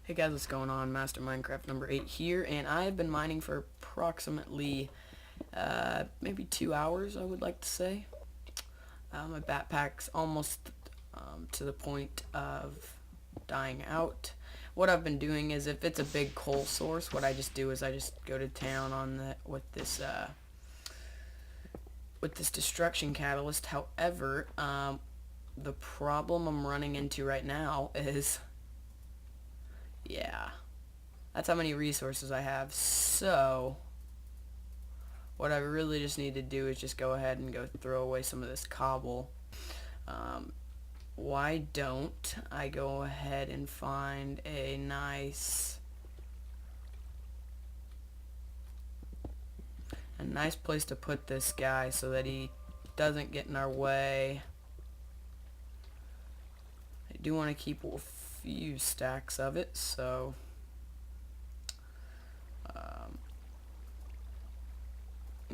Hey guys, what's going on? Master Minecraft number 8 here, and I've been mining for approximately maybe 2 hours, I would like to say. My backpack's almost to the point of dying out. What I've been doing is, if it's a big coal source, what I just do is I just go to town on with this destruction catalyst. However, the problem I'm running into right now is, yeah, that's how many resources I have. So what I really just need to do is just go ahead and go throw away some of this cobble. Um, why don't I go ahead and find a nice place to put this guy so that he doesn't get in our way. I do want to keep a few stacks of it, so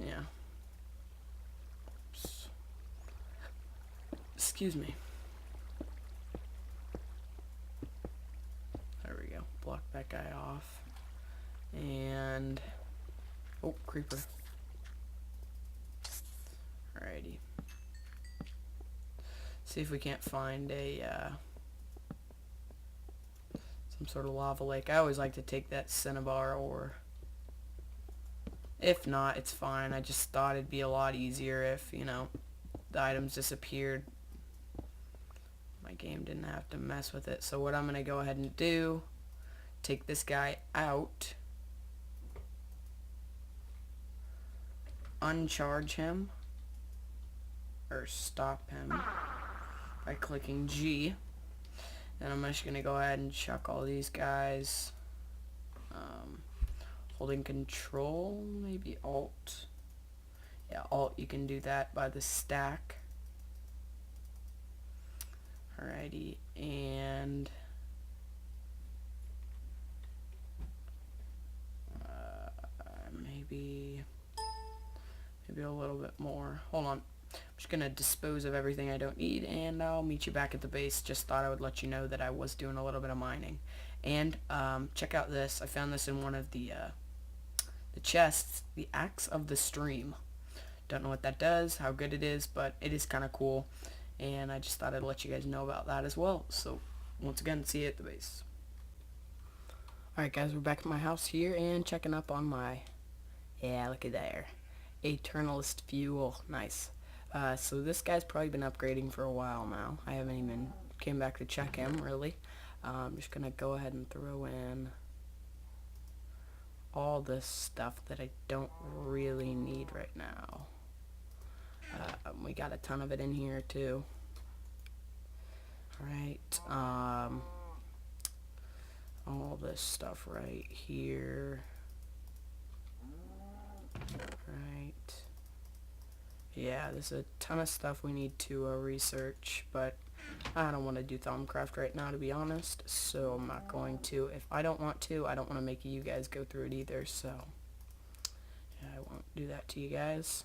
yeah. Excuse me. There we go. Block that guy off. And oh, creeper. Alrighty. See if we can't find a some sort of lava lake. I always like to take that cinnabar ore. If not, it's fine. I just thought it'd be a lot easier if, you know, the items disappeared. My game didn't have to mess with it. So what I'm going to go ahead and do, take this guy out, uncharge him, or stop him by clicking G. Then I'm just going to go ahead and chuck all these guys, holding control, maybe alt. Yeah, alt, you can do that by the stack. Alrighty, and maybe a little bit more. Hold on. I'm just going to dispose of everything I don't need, and I'll meet you back at the base. Just thought I would let you know that I was doing a little bit of mining. And check out this. I found this in one of the chests, the Axe of the Stream. Don't know what that does, how good it is, but it is kind of cool. And I just thought I'd let you guys know about that as well. So, once again, see you at the base. Alright guys, we're back at my house here and checking up on my, yeah, look at there, Eternalist Fuel. Nice. So this guy's probably been upgrading for a while now. I haven't even came back to check him, really. I'm just going to go ahead and throw in all this stuff that I don't really need right now. We got a ton of it in here too. Alright, all this stuff right here. Right. Yeah, there's a ton of stuff we need to research, but I don't want to do Thumbcraft right now, to be honest, so I'm not going to. If I don't want to, I don't want to make you guys go through it either, so yeah, I won't do that to you guys.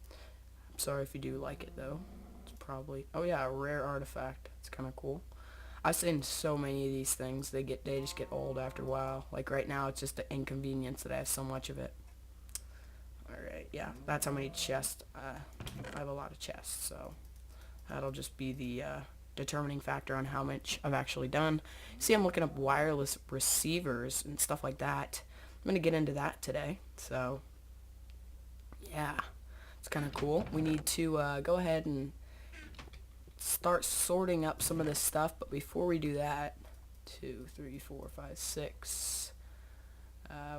I'm sorry if you do like it, though. It's probably, oh yeah, a rare artifact. It's kind of cool. I've seen so many of these things, they just get old after a while. Like right now, it's just an inconvenience that I have so much of it. Alright, yeah, that's how many chests. I have a lot of chests, so that'll just be the determining factor on how much I've actually done. See, I'm looking up wireless receivers and stuff like that. I'm going to get into that today, so yeah, it's kind of cool. We need to go ahead and start sorting up some of this stuff, but before we do that, 2, 3, 4, 5, 6,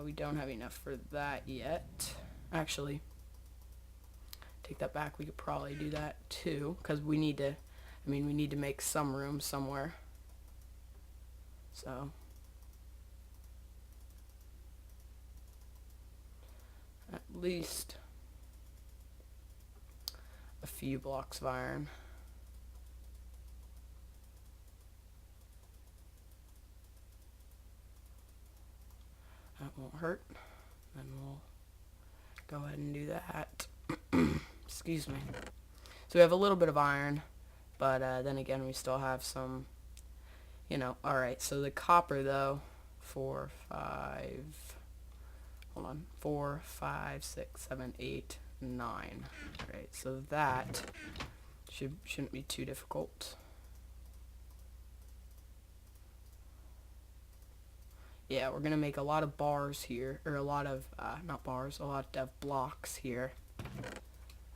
we don't have enough for that yet. Actually, take that back, we could probably do that too, because we need to, we need to make some room somewhere, so at least a few blocks of iron. That won't hurt. Then we'll go ahead and do that. Excuse me. So we have a little bit of iron, but then again, we still have some you know. Alright, so the copper though, 4, 5, hold on, 4, 5, 6, 7, 8, 9. Alright, so that shouldn't be too difficult. Yeah, we're gonna make a lot of bars here, or a lot of, not bars, a lot of blocks here.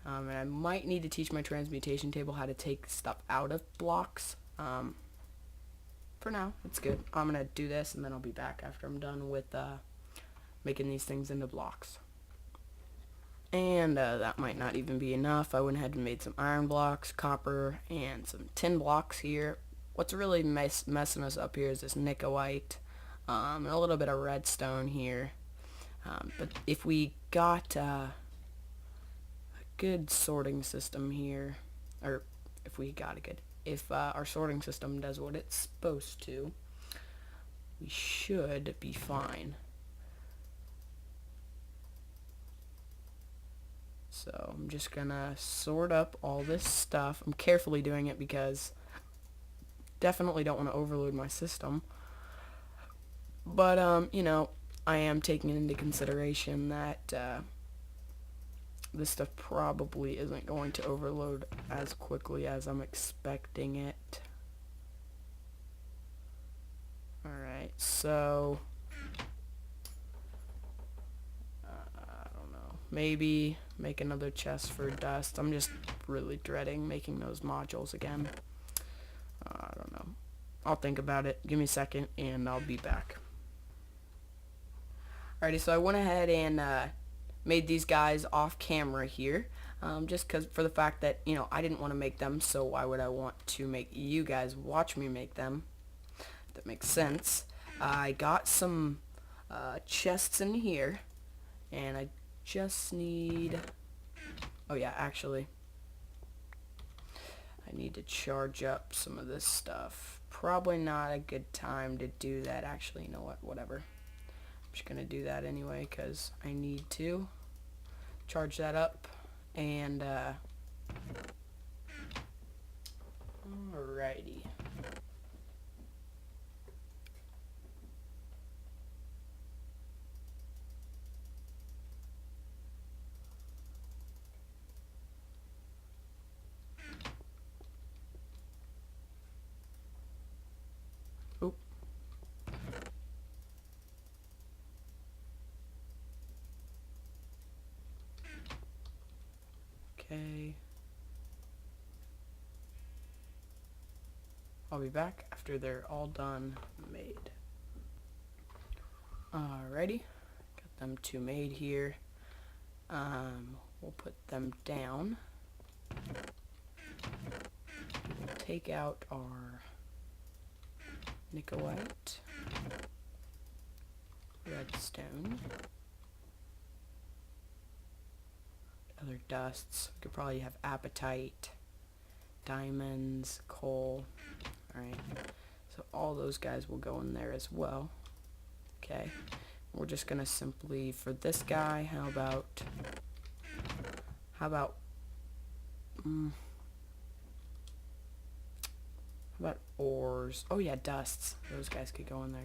And I might need to teach my transmutation table how to take stuff out of blocks. For now, it's good. I'm gonna do this, and then I'll be back after I'm done with making these things into blocks. And that might not even be enough. I went ahead and made some iron blocks, copper, and some tin blocks here. What's really messing us up here is this nickelite, and a little bit of redstone here. But if we got a good sorting system here, or if our sorting system does what it's supposed to, we should be fine. So I'm just gonna sort up all this stuff. I'm carefully doing it because definitely don't want to overload my system. But you know, I am taking into consideration that this stuff probably isn't going to overload as quickly as I'm expecting it. Alright, so I don't know, maybe make another chest for dust. I'm just really dreading making those modules again. I don't know. I'll think about it. Give me a second and I'll be back. Alrighty, so I went ahead and made these guys off camera here, just because for the fact that, you know, I didn't want to make them, so why would I want to make you guys watch me make them? That makes sense. I got some chests in here, and I just need, oh yeah, actually I need to charge up some of this stuff. Probably not a good time to do that. Actually, you know what, whatever, I'm just gonna do that anyway because I need to charge that up. And alrighty. Oop. Okay. I'll be back after they're all done made. Alrighty. Got them two made here. We'll put them down. We'll take out our nickelite, redstone, other dusts. We could probably have apatite, diamonds, coal. Alright, so all those guys will go in there as well. Okay, we're just gonna simply, for this guy, how about ores? Oh yeah, dusts. Those guys could go in there.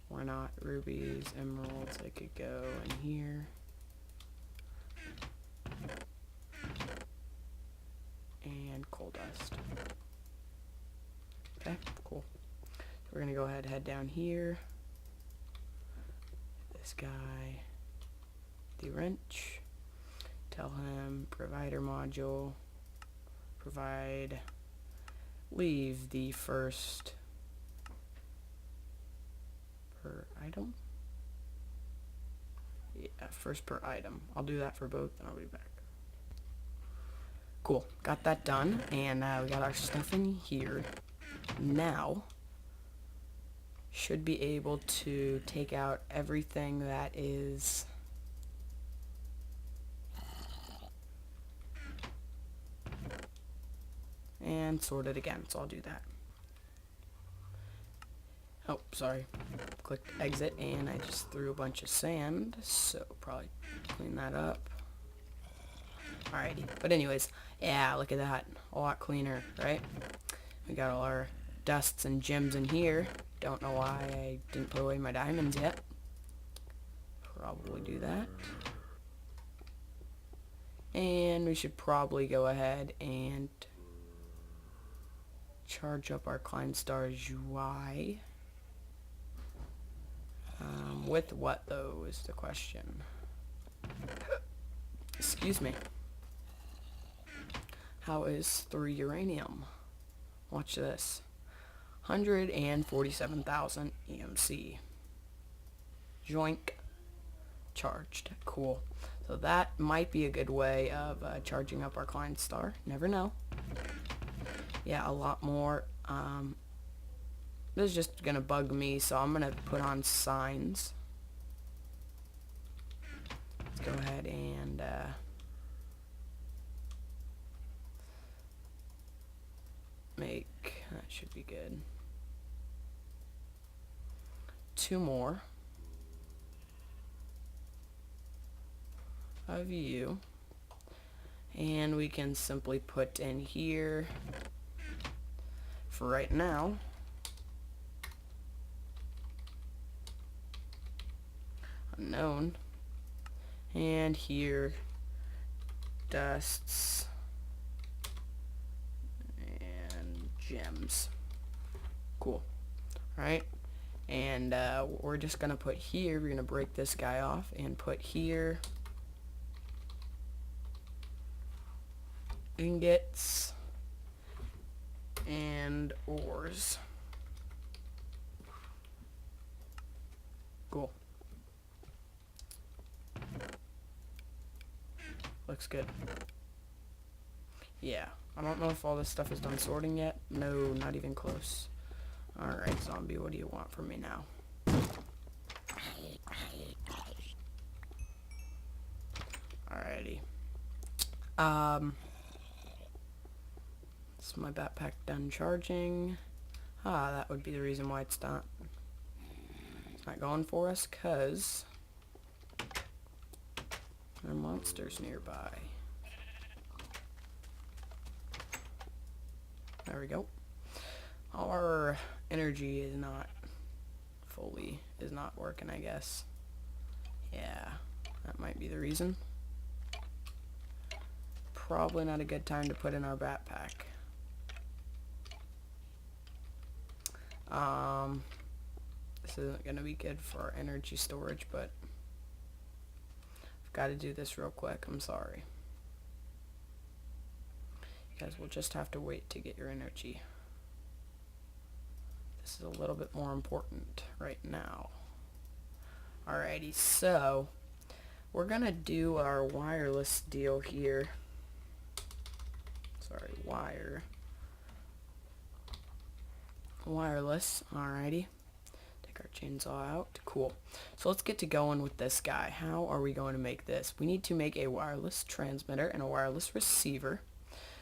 Why not? Rubies, emeralds, they could go in here. And coal dust. Okay, cool. So we're gonna go ahead and head down here. This guy, the wrench. Tell him provider module. Provide. Leave the first per item. Yeah, first per item. I'll do that for both and I'll be back. Cool, got that done, and we got our stuff in here. Now, should be able to take out everything that is and sort it again, so I'll do that. Oh, sorry. Clicked exit and I just threw a bunch of sand, so probably clean that up. Alrighty. But anyways, yeah, look at that. A lot cleaner, right? We got all our dusts and gems in here. Don't know why I didn't put away my diamonds yet. Probably do that. And we should probably go ahead and charge up our Kleinstar's UI. With what, though, is the question. Excuse me. How is 3 uranium? Watch this. 147,000 EMC. Joink. Charged. Cool. So that might be a good way of charging up our Kleinstar. Never know. Yeah, a lot more. This is just gonna bug me, so I'm gonna put on signs. Let's go ahead and make, that should be good. 2 more of you, and we can simply put in here for right now unknown, and here dusts and gems. Cool. Alright, and we're just gonna put here, we're gonna break this guy off and put here ingots and ores. Cool. Looks good. Yeah, I don't know if all this stuff is done sorting yet. No, not even close. Alright, zombie, what do you want from me now? Alrighty. Is my backpack done charging? Ah, that would be the reason why it's not going for us, cause there are monsters nearby. There we go. Our energy is not working, I guess. Yeah, that might be the reason. Probably not a good time to put in our backpack. This isn't going to be good for our energy storage, but I've got to do this real quick. I'm sorry. You guys will just have to wait to get your energy. This is a little bit more important right now. Alrighty, so we're going to do our wireless deal here. Sorry, wireless. Alrighty. Take our chainsaw out. Cool. So let's get to going with this guy. How are we going to make this? We need to make a wireless transmitter and a wireless receiver.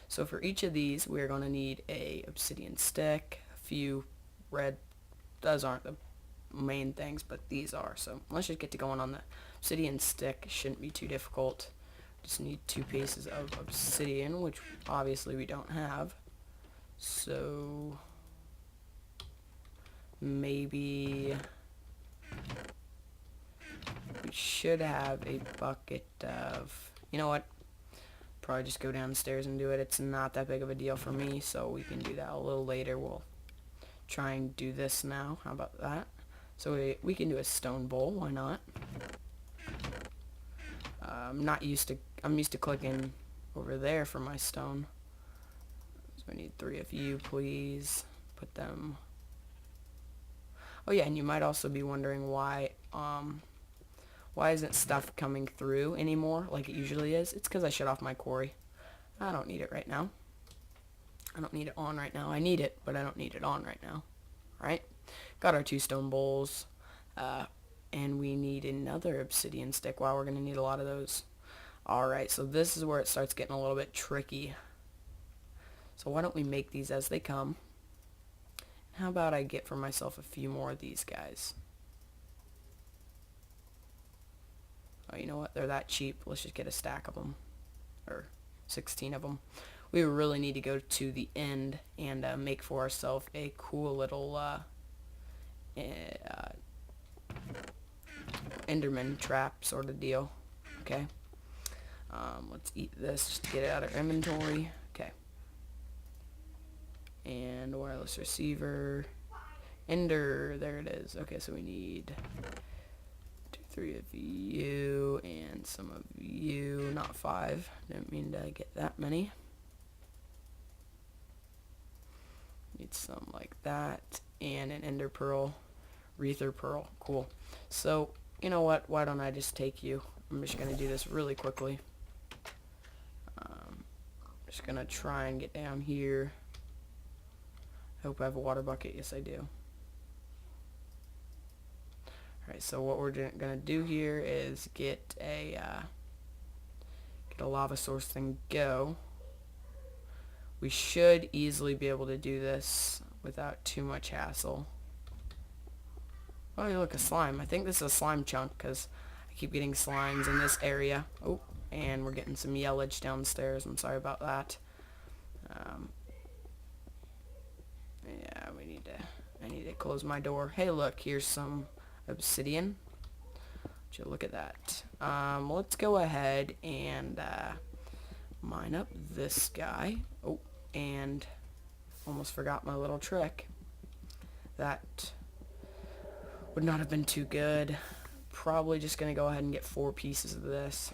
So for each of these, we're going to need a obsidian stick, a few red. Those aren't the main things, but these are. So let's just get to going on the obsidian stick. Shouldn't be too difficult. Just need 2 pieces of obsidian, which obviously we don't have. So maybe we should have a bucket of, you know what, probably just go downstairs and do it. It's not that big of a deal for me, so we can do that a little later. We'll try and do this now. How about that? So we can do a stone bowl. Why not? I'm used to clicking over there for my stone. So I need 3 of you, please. Put them. Oh yeah, and you might also be wondering why isn't stuff coming through anymore like it usually is. It's because I shut off my quarry. I don't need it right now. I don't need it on right now. I need it, but I don't need it on right now. Right? Got our 2 stone bowls. And we need another obsidian stick. Wow, we're going to need a lot of those. Alright, so this is where it starts getting a little bit tricky. So why don't we make these as they come. How about I get for myself a few more of these guys? Oh, you know what? They're that cheap. Let's just get a stack of them. Or 16 of them. We really need to go to the end and make for ourselves a cool little Enderman trap sort of deal. Okay. Let's eat this just to get it out of our inventory. Okay. And wireless receiver. Ender. There it is. Okay, so we need 2, 3 of you and some of you. Not 5. Didn't mean to get that many. Need some like that. And an ender pearl. Rether pearl. Cool. So, you know what? Why don't I just take you? I'm just going to do this really quickly. Just going to try and get down here. I hope I have a water bucket. Yes, I do. Alright, so what we're going to do here is get a lava source thing go. We should easily be able to do this without too much hassle. Oh, look, a slime. I think this is a slime chunk because I keep getting slimes in this area. Oh, and we're getting some yellage downstairs. I'm sorry about that. Yeah, I need to close my door. Hey, look, here's some obsidian. Would you look at that? Let's go ahead and mine up this guy. Oh, and almost forgot my little trick. That would not have been too good. Probably just going to go ahead and get 4 pieces of this.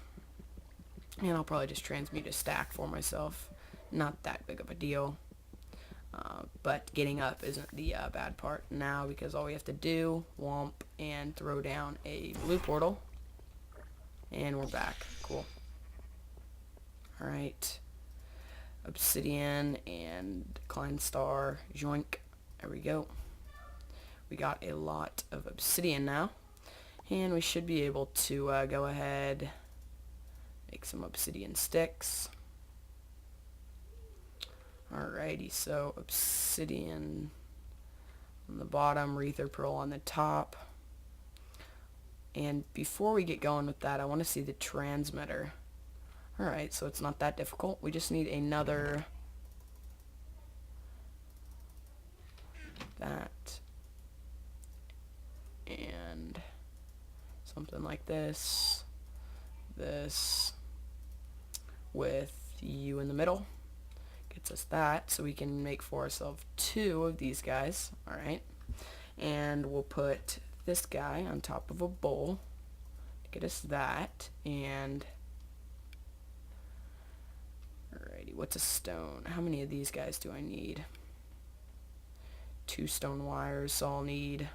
And I'll probably just transmute a stack for myself. Not that big of a deal. But getting up isn't the bad part now, because all we have to do, womp, and throw down a blue portal. And we're back. Cool. Alright. Obsidian and Klein Star. Joink. There we go. We got a lot of obsidian now. And we should be able to go ahead, make some obsidian sticks. Alrighty, so obsidian on the bottom, Rether Pearl on the top. And before we get going with that, I want to see the transmitter. Alright, so it's not that difficult. We just need another that and something like this with you in the middle. Gets us that, so we can make for ourselves 2 of these guys. Alright, and we'll put this guy on top of a bowl to get us that. And alrighty, what's a stone? How many of these guys do I need? 2 stone wires, so I'll need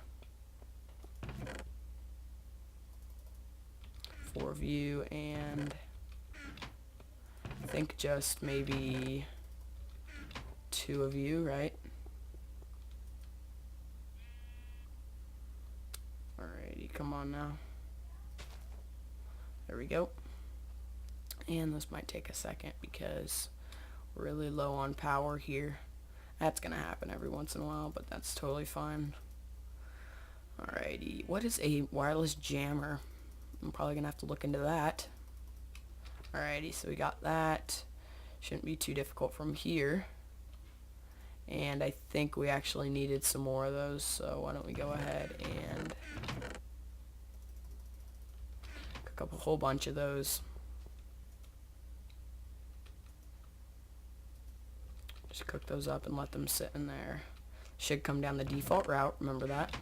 4 of you, and I think just maybe 2 of you, right? Alrighty, come on now. There we go. And this might take a second because we're really low on power here. That's gonna happen every once in a while, but that's totally fine. Alrighty, what is a wireless jammer? I'm probably gonna have to look into that. Alrighty, so we got that. Shouldn't be too difficult from here. And I think we actually needed some more of those, so why don't we go ahead and cook up a whole bunch of those. Just cook those up and let them sit in there. Should come down the default route, remember that.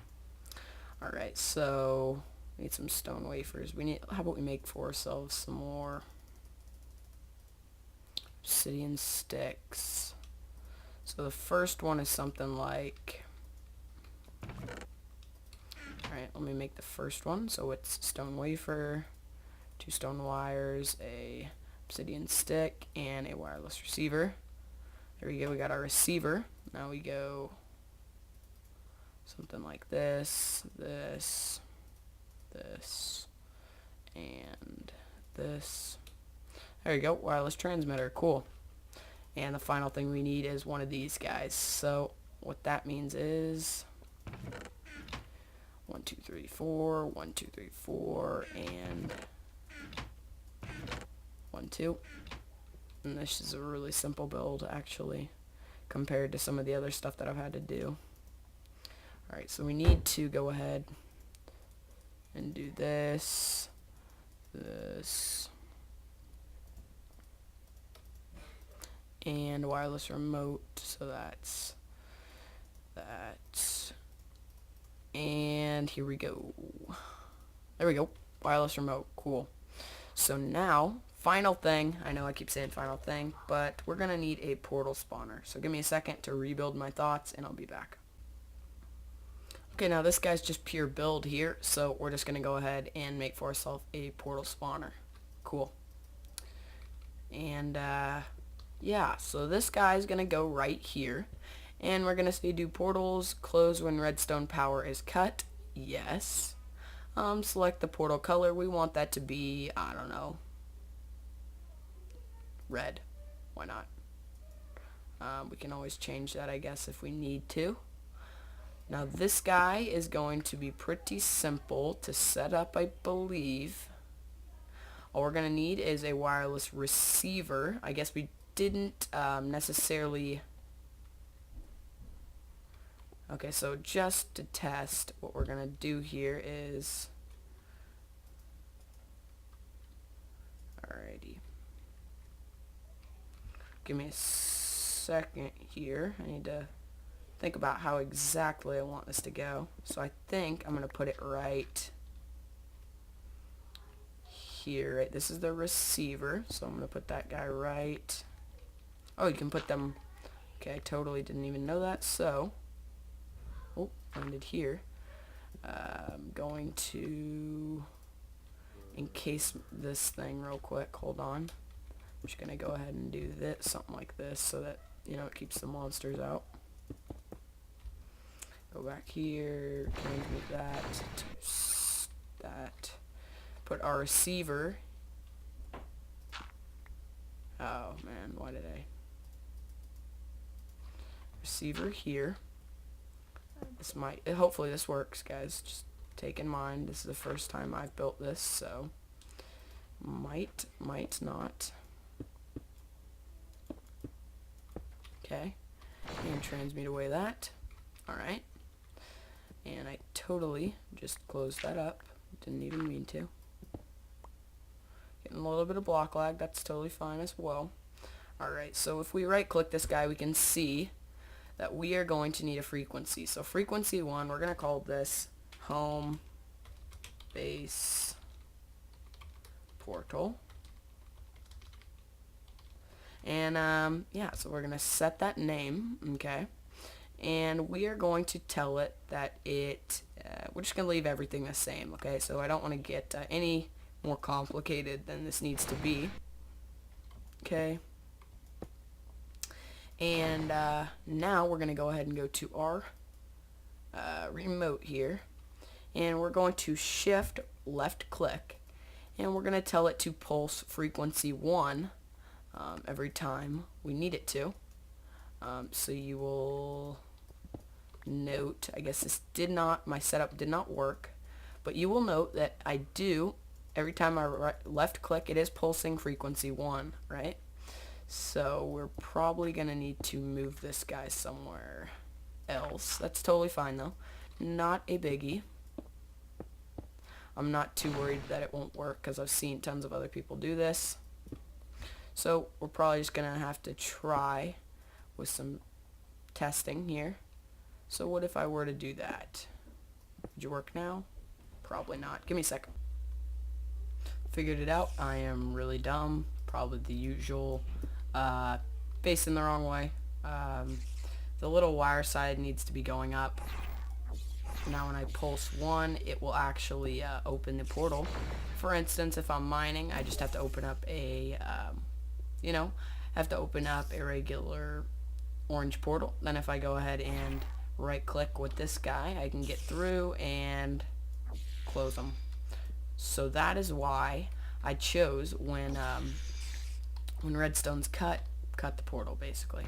Alright, so we need some stone wafers. How about we make for ourselves some more obsidian sticks. So the first one is something like, alright, let me make the first one. So it's stone wafer, 2 stone wires, a obsidian stick, and a wireless receiver. There we go, we got our receiver. Now we go something like this, this, and this. There you go, wireless transmitter, cool. And the final thing we need is one of these guys. So what that means is 1, 2, 3, 4, 1, 2, 3, 4, and 1, 2. And this is a really simple build, actually, compared to some of the other stuff that I've had to do. Alright, so we need to go ahead and do this, and wireless remote, so that's that. And here we go. There we go. Wireless remote. Cool. So now, final thing. I know I keep saying final thing, but we're going to need a portal spawner. So give me a second to rebuild my thoughts, and I'll be back. Okay, now this guy's just pure build here, so we're just going to go ahead and make for ourselves a portal spawner. Cool. And, yeah, so this guy's going to go right here. And we're going to say, do portals close when redstone power is cut? Yes. Select the portal color. We want that to be, I don't know, red. Why not? We can always change that, I guess, if we need to. Now this guy is going to be pretty simple to set up, I believe. All we're going to need is a wireless receiver. I guess we didn't necessarily... Okay, so just to test, what we're going to do here is... Alrighty. Give me a second here. I need to think about how exactly I want this to go. So I think I'm going to put it right here. Right? This is the receiver, so I'm going to put that guy right... Oh, you can put them... Okay, I totally didn't even know that, so... Oh, landed here. I'm going to encase this thing real quick. Hold on. I'm just going to go ahead and do this, something like this, so that, you know, it keeps the monsters out. Go back here, transmit that to that. Put our receiver... Oh, man, why did I... Receiver here. This might, hopefully this works, guys. Just take in mind, this is the first time I've built this, so might not. Okay, and transmute away that. Alright, and I totally just closed that up. Didn't even mean to. Getting a little bit of block lag, that's totally fine as well. Alright, so if we right click this guy, we can see that we are going to need a frequency. So frequency 1, we're going to call this home base portal. And yeah, so we're going to set that name, okay? And we are going to tell it that it, we're just going to leave everything the same, okay? So I don't want to get any more complicated than this needs to be, okay? And now we're going to go ahead and go to our remote here. And we're going to shift left click. And we're going to tell it to pulse frequency 1 every time we need it to. So you will note, I guess this did not, my setup did not work. But you will note that I do, every time I left click, it is pulsing frequency 1, right? So we're probably going to need to move this guy somewhere else. That's totally fine though. Not a biggie. I'm not too worried that it won't work because I've seen tons of other people do this. So we're probably just going to have to try with some testing here. So what if I were to do that? Would you work now? Probably not. Give me a second. Figured it out. I am really dumb. Probably the usual. Facing the wrong way. The little wire side needs to be going up. Now when I pulse 1, it will actually open the portal. For instance, if I'm mining, I just have to open up a, you know, have to open up a regular orange portal. Then if I go ahead and right click with this guy, I can get through and close them. So that is why I chose when redstone's cut, cut the portal basically.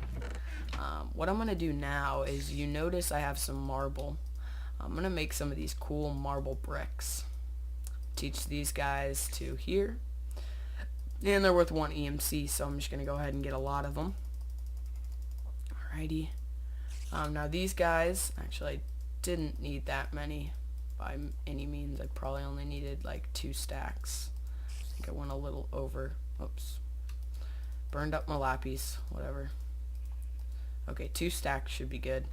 What I'm gonna do now is, you notice I have some marble. I'm gonna make some of these cool marble bricks. Teach these guys to here, and they're worth 1 EMC, so I'm just gonna go ahead and get a lot of them. Alrighty. Now these guys, actually I didn't need that many by any means. I probably only needed like 2 stacks. I think I went a little over. Oops. Burned up my lappies, whatever. Okay, 2 stacks should be good.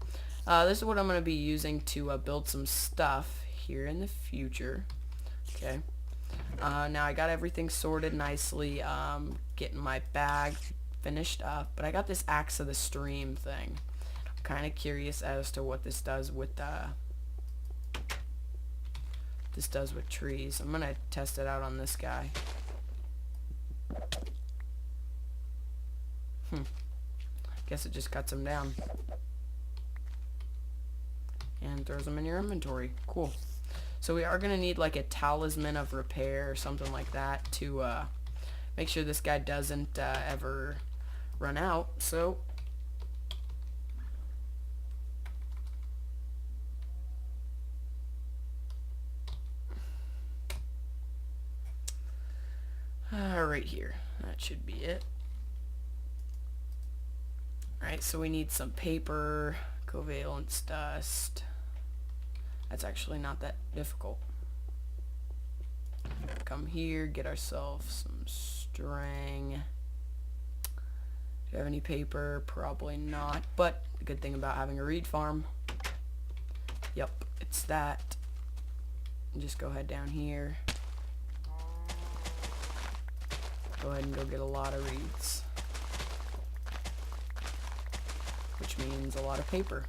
This is what I'm going to be using to build some stuff here in the future. Okay. Now I got everything sorted nicely, getting my bag finished up, but I got this axe of the stream thing. I'm kind of curious as to what this does with trees. I'm going to test it out on this guy. Guess it just cuts them down and throws them in your inventory. Cool. So we are going to need like a talisman of repair or something like that to make sure this guy doesn't ever run out. So right here, that should be it. Alright, so we need some paper, covalence dust. That's actually not that difficult. Come here, get ourselves some string. Do you have any paper? Probably not, but the good thing about having a reed farm, yep, it's that. Just go ahead down here. Go ahead and go get a lot of reeds, which means a lot of paper.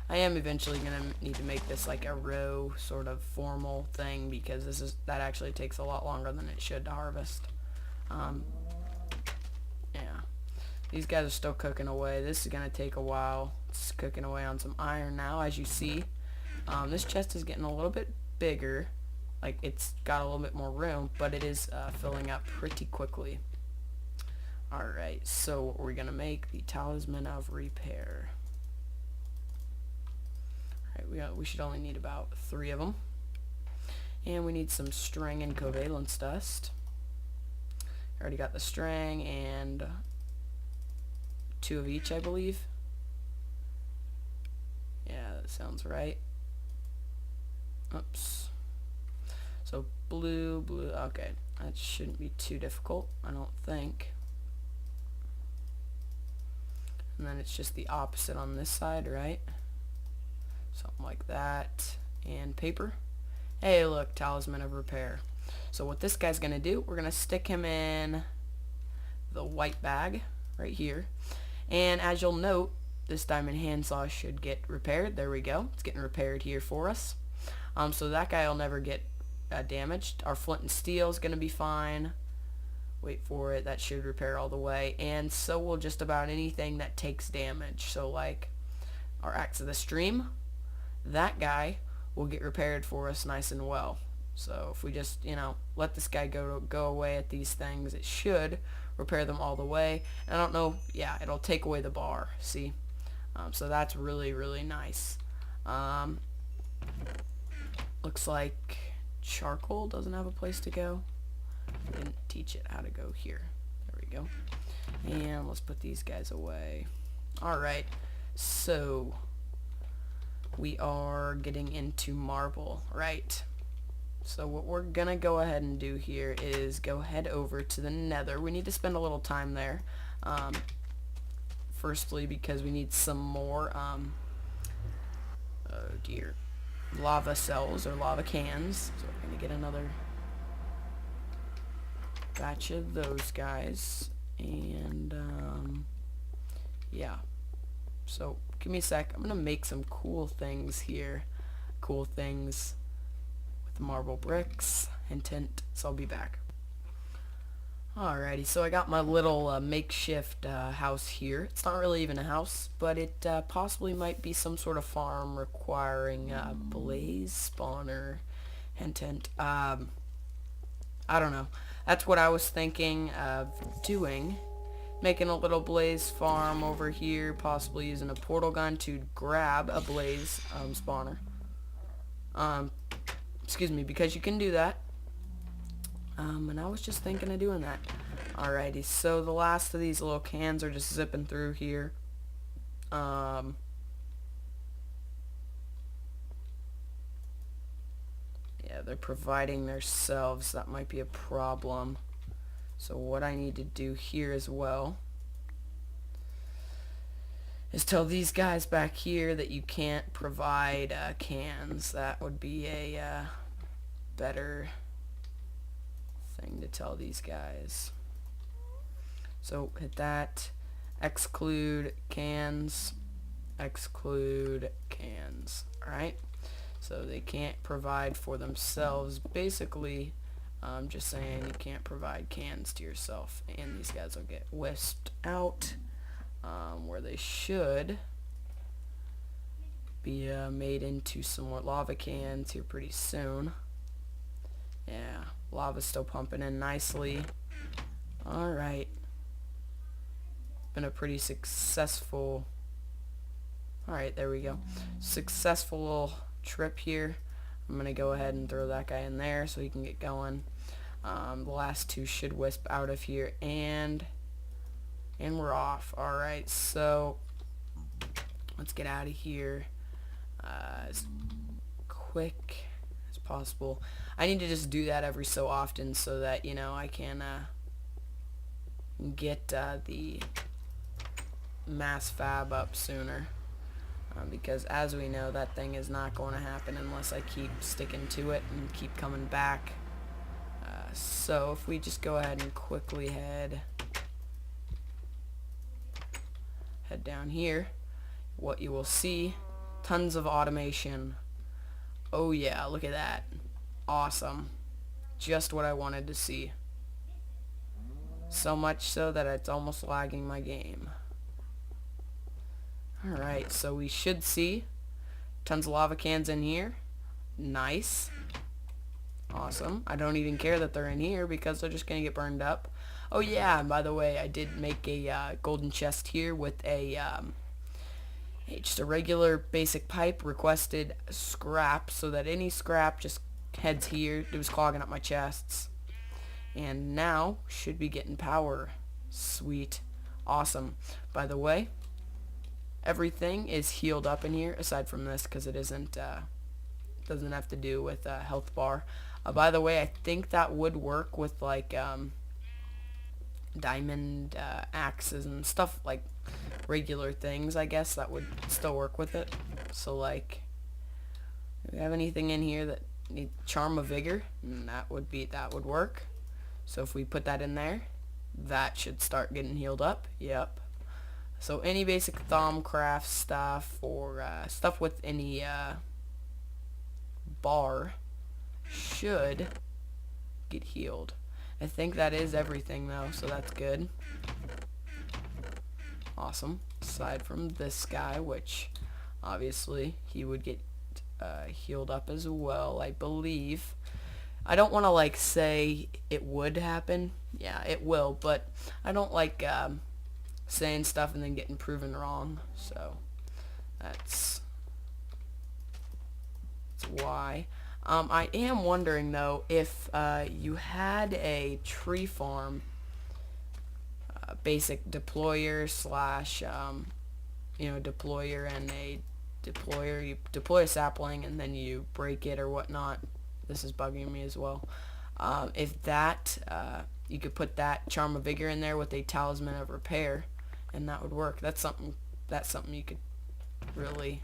I am eventually going to need to make this like a row sort of formal thing, because that actually takes a lot longer than it should to harvest. Yeah. These guys are still cooking away. This is going to take a while. It's cooking away on some iron now, as you see. This chest is getting a little bit bigger. Like, it's got a little bit more room, but it is filling up pretty quickly. Alright, so what we're going to make, the talisman of repair. Alright, we should only need about 3 of them. And we need some string and covalence dust. Already got the string and 2 of each, I believe. Yeah, that sounds right. Oops. So blue, okay. That shouldn't be too difficult, I don't think. And then it's just the opposite on this side, right? Something like that. And paper. Hey, look, talisman of repair. So what this guy's going to do, we're going to stick him in the white bag right here. And as you'll note, this diamond handsaw should get repaired. There we go. It's getting repaired here for us. So that guy will never get damaged. Our flint and steel is going to be fine. Wait for it. That should repair all the way. And so will just about anything that takes damage. So like our axe of the stream, that guy will get repaired for us nice and well. So if we just, let this guy go away at these things, it should repair them all the way. And I don't know, yeah, it'll take away the bar, see? So that's really, really nice. Looks like charcoal doesn't have a place to go. I didn't teach it how to go here. There we go. And let's put these guys away. Alright, so we are getting into marble, right? So what we're gonna go ahead and do here is go head over to the nether. We need to spend a little time there. Firstly, because we need some more, oh dear, lava cells or lava cans. So we're gonna get another batch of those guys. And, yeah. So give me a sec. I'm gonna make some cool things here. Cool things with marble bricks. Hint, hint. So I'll be back. Alrighty, so I got my little makeshift house here. It's not really even a house, but it possibly might be some sort of farm requiring blaze spawner. Hint, hint. I don't know. that's what I was thinking of doing. Making a little blaze farm over here, possibly using a portal gun to grab a blaze spawner. Excuse me, because you can do that. And I was just thinking of doing that. Alrighty, so the last of these little cans are just zipping through here. Yeah, they're providing themselves. That might be a problem. So what I need to do here as well is tell these guys back here that you can't provide cans. That would be a better thing to tell these guys. So hit that, exclude cans, alright? So they can't provide for themselves. Basically, I'm just saying you can't provide cans to yourself, and these guys will get whisked out where they should be made into some more lava cans here pretty soon. Yeah, lava's still pumping in nicely. Alright. Been a pretty successful... Alright, there we go. Successful little trip here. I'm going to go ahead and throw that guy in there so he can get going. The last two should wisp out of here, and we're off. Alright, so let's get out of here as quick as possible. I need to just do that every so often so that, you know, I can get the mass fab up sooner. Because as we know, that thing is not going to happen unless I keep sticking to it and keep coming back. So if we just go ahead and quickly head down here, what you will see, tons of automation. Oh yeah, look at that. Awesome. Just what I wanted to see. So much so that it's almost lagging my game. Alright, so we should see tons of lava cans in here. Nice. Awesome. I don't even care that they're in here because they're just going to get burned up. Oh yeah, and by the way, I did make a golden chest here with just a regular basic pipe, requested scrap, so that any scrap just heads here. It was clogging up my chests. And now, should be getting power. Sweet. Awesome. By the way, everything is healed up in here, aside from this, because it isn't, doesn't have to do with health bar. By the way, I think that would work with, like, diamond axes and stuff, like regular things, I guess. That would still work with it. So, like, if we have anything in here that needs Charm of Vigor, that would work. So if we put that in there, that should start getting healed up. Yep. So any basic Thaumcraft stuff or stuff with any bar should get healed. I think that is everything though, so that's good. Awesome. Aside from this guy, which obviously he would get healed up as well, I believe. I don't want to like say it would happen. Yeah, it will, but I don't like saying stuff and then getting proven wrong. So that's why. I am wondering though if you had a tree farm, basic deployer slash deployer and a deployer. You deploy a sapling and then you break it or whatnot. This is bugging me as well. If that you could put that Charm of Vigor in there with a Talisman of Repair, and that would work. That's something you could really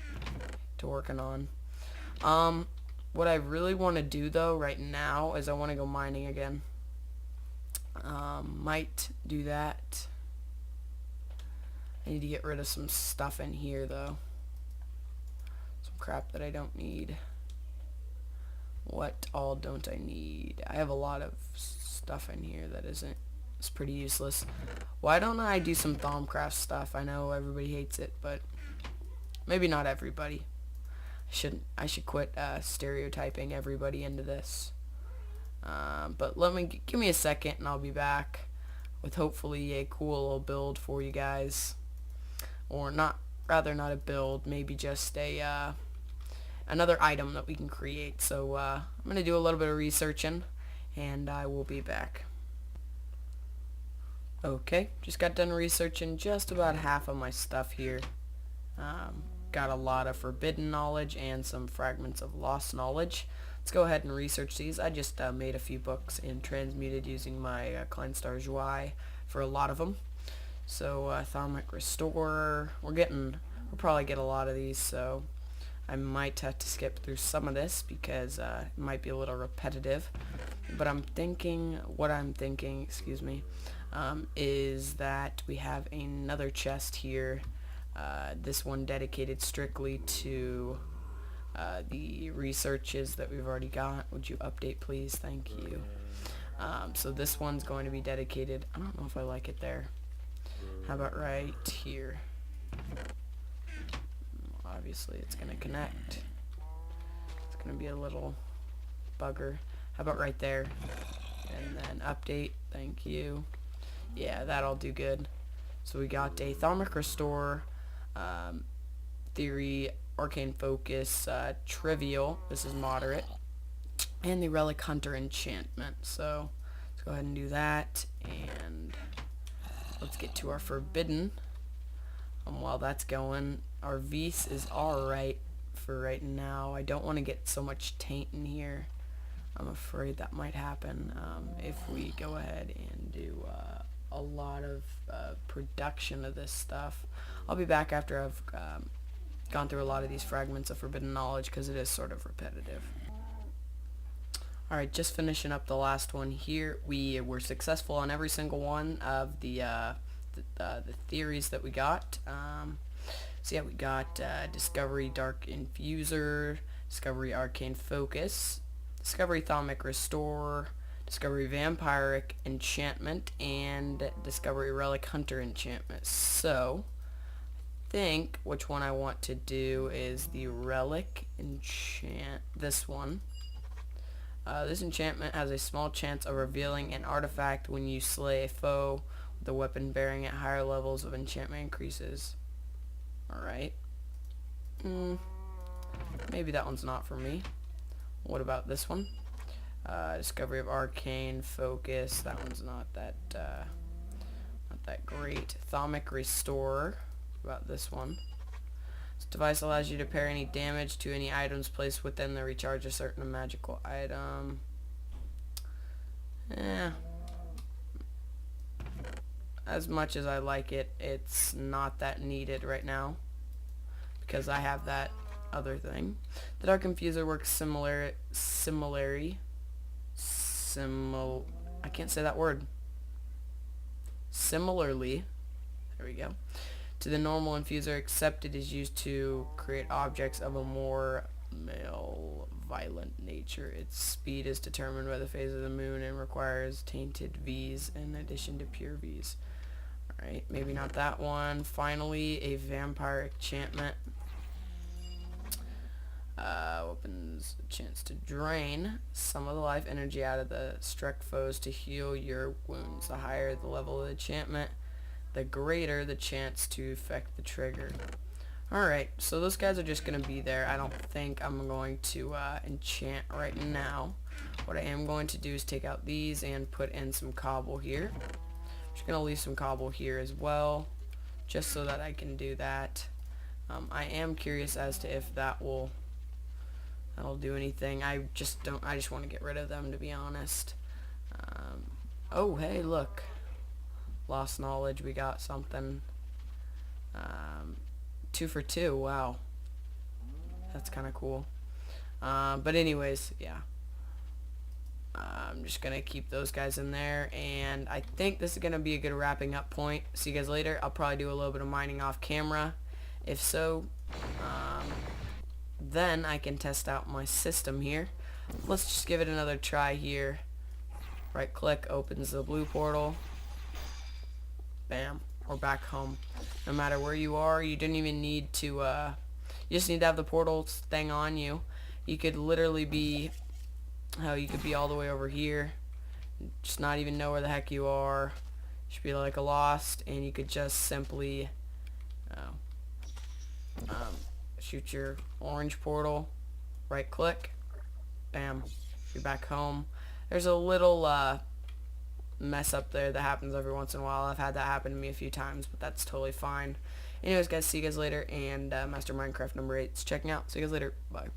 to working on. What I really want to do though right now is I want to go mining again. Might do that. I need to get rid of some stuff in here though. Some crap that I don't need. What all don't I need? I have a lot of stuff in here that it's pretty useless. Why don't I do some Thaumcraft stuff? I know everybody hates it, but maybe not everybody. I should quit stereotyping everybody into this. But give me a second and I'll be back with hopefully a cool little build for you guys. Or not, rather not a build, maybe just a another item that we can create. So I'm going to do a little bit of researching and I will be back. Okay, just got done researching just about half of my stuff here. Got a lot of forbidden knowledge and some fragments of lost knowledge. Let's go ahead and research these. I just made a few books and transmuted using my Kleinstar's UI for a lot of them. So Thermic Restorer, we'll probably get a lot of these, so I might have to skip through some of this because it might be a little repetitive. But what I'm thinking, excuse me, is that we have another chest here. This one dedicated strictly to the researches that we've already got. Would you update, please? Thank you. So this one's going to be dedicated. I don't know if I like it there. How about right here? Obviously, it's going to connect. It's going to be a little bugger. How about right there? And then update. Thank you. Yeah, that'll do good. So we got a Thermic Restore, Theory, Arcane Focus, Trivial, this is moderate, and the Relic Hunter enchantment. So let's go ahead and do that, and let's get to our Forbidden. While that's going, our Vis is alright for right now. I don't want to get so much taint in here. I'm afraid that might happen if we go ahead and do a lot of production of this stuff. I'll be back after I've gone through a lot of these fragments of forbidden knowledge because it is sort of repetitive. Alright, just finishing up the last one here. We were successful on every single one of the theories that we got. So yeah, we got Discovery Dark Infuser, Discovery Arcane Focus, Discovery Thermic Restore, Discovery Vampiric Enchantment, and Discovery Relic Hunter Enchantment. So, I think which one I want to do is the Relic Enchant, this one. This enchantment has a small chance of revealing an artifact when you slay a foe with a weapon bearing at higher levels of enchantment increases. Alright. Maybe that one's not for me. What about this one? Discovery of Arcane Focus. That one's not that great. Thermic Restorer. What about this one? This device allows you to pair any damage to any items placed within the recharge a certain magical item. As much as I like it, it's not that needed right now because I have that other thing. The Dark Infuser works I can't say that word. Similarly, there we go, to the normal infuser, except it is used to create objects of a more malevolent nature. Its speed is determined by the phase of the moon and requires tainted V's in addition to pure V's. Alright, maybe not that one. Finally, a vampire enchantment. Opens a chance to drain some of the life energy out of the struck foes to heal your wounds. The higher the level of the enchantment, the greater the chance to affect the trigger. Alright, so those guys are just going to be there. I don't think I'm going to enchant right now. What I am going to do is take out these and put in some cobble here. I'm just going to leave some cobble here as well, just so that I can do that. I am curious as to if that'll do anything. I just want to get rid of them, to be honest. Oh, hey, look. Lost knowledge, we got something. 2 for 2, wow. That's kind of cool. But anyways, yeah. I'm just going to keep those guys in there, and I think this is going to be a good wrapping up point. See you guys later. I'll probably do a little bit of mining off camera. If so, then I can test out my system here. Let's just give it another try here. Right click, opens the blue portal. Bam, we're back home. No matter where you are, you didn't even need to, you just need to have the portal thing on you. You could literally be how you could be all the way over here, just not even know where the heck you are. You should be like a lost, and you could just simply shoot your orange portal, right click, bam, you're back home. There's a little mess up there that happens every once in a while. I've had that happen to me a few times, but that's totally fine. Anyways, guys, see you guys later, and Master Minecraft number 8 is checking out. See you guys later. Bye.